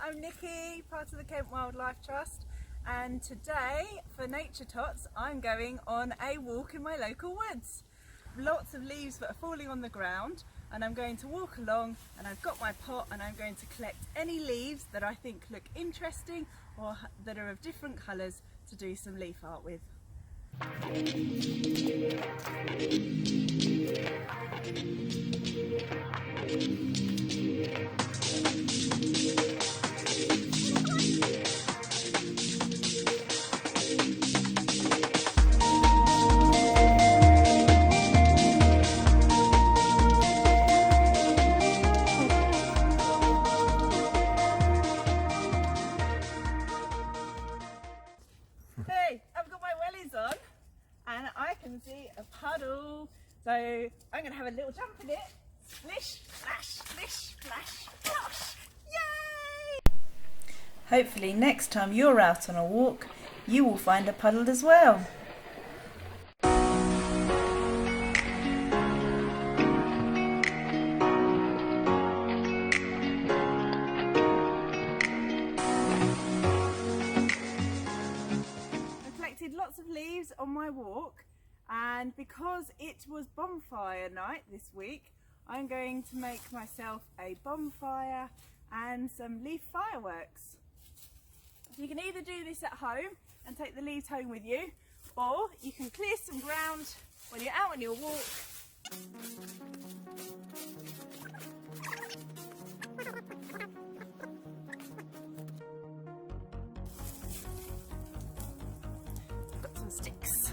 I'm Nicky, part of the Kent Wildlife Trust, and today for Nature Tots I'm going on a walk in my local woods. Lots of leaves that are falling on the ground, and I'm going to walk along, and I've got my pot and I'm going to collect any leaves that I think look interesting or that are of different colours to do some leaf art with. Hey, I've got my wellies on and I can see a puddle, so I'm going to have a little jump in it. Splish, splash, splish, splash, splash! Yay! Hopefully next time you're out on a walk you will find a puddle as well. Lots of leaves on my walk, and because it was bonfire night this week I'm going to make myself a bonfire and some leaf fireworks. You can either do this at home and take the leaves home with you, or you can clear some ground when you're out on your walk. Sticks.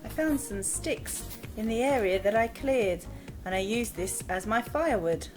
I found some sticks in the area that I cleared, and I used this as my firewood.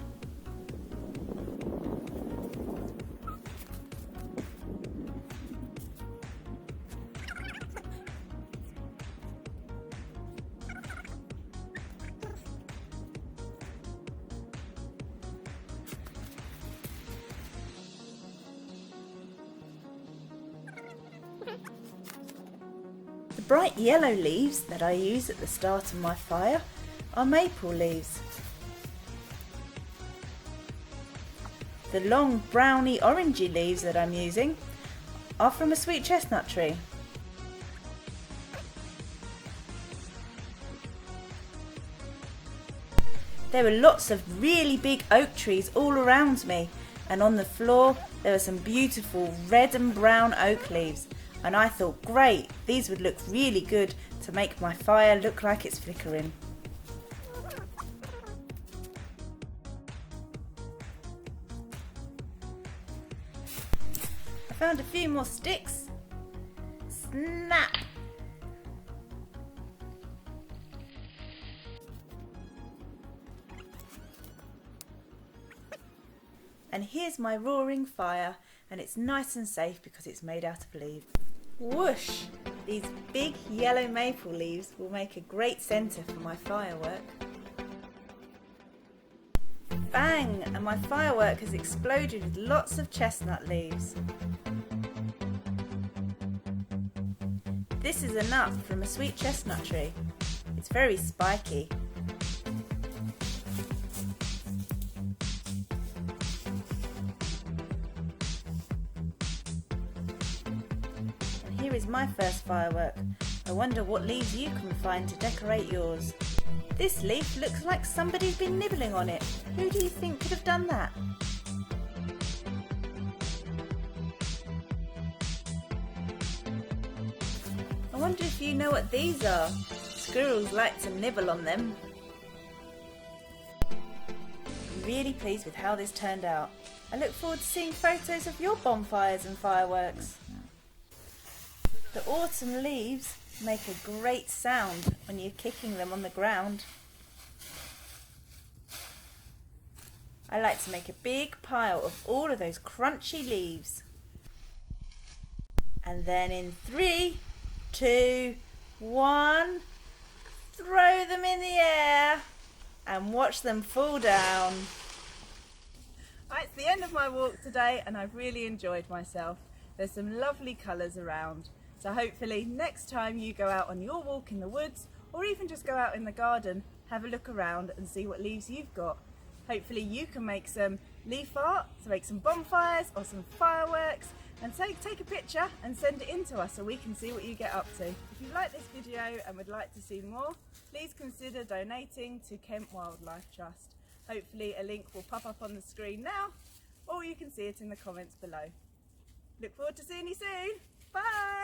The bright yellow leaves that I use at the start of my fire are maple leaves. The long browny orangey leaves that I'm using are from a sweet chestnut tree. There were lots of really big oak trees all around me, and on the floor there were some beautiful red and brown oak leaves. And I thought, great, these would look really good to make my fire look like it's flickering. I found a few more sticks. Snap! And here's my roaring fire, and it's nice and safe because it's made out of leaves. Whoosh! These big yellow maple leaves will make a great centre for my firework. Bang! And my firework has exploded with lots of chestnut leaves. This is a nut from a sweet chestnut tree. It's very spiky. Here is my first firework. I wonder what leaves you can find to decorate yours. This leaf looks like somebody's been nibbling on it. Who do you think could have done that? I wonder if you know what these are. Squirrels like to nibble on them. I'm really pleased with how this turned out. I look forward to seeing photos of your bonfires and fireworks. The autumn leaves make a great sound when you're kicking them on the ground. I like to make a big pile of all of those crunchy leaves. And then in 3, 2, 1, throw them in the air and watch them fall down. Right, it's the end of my walk today and I've really enjoyed myself. There's some lovely colours around. So hopefully next time you go out on your walk in the woods, or even just go out in the garden, have a look around and see what leaves you've got. Hopefully you can make some leaf art to make some bonfires or some fireworks, and take a picture and send it in to us so we can see what you get up to. If you like this video and would like to see more, please consider donating to Kent Wildlife Trust. Hopefully a link will pop up on the screen now, or you can see it in the comments below. Look forward to seeing you soon. Bye!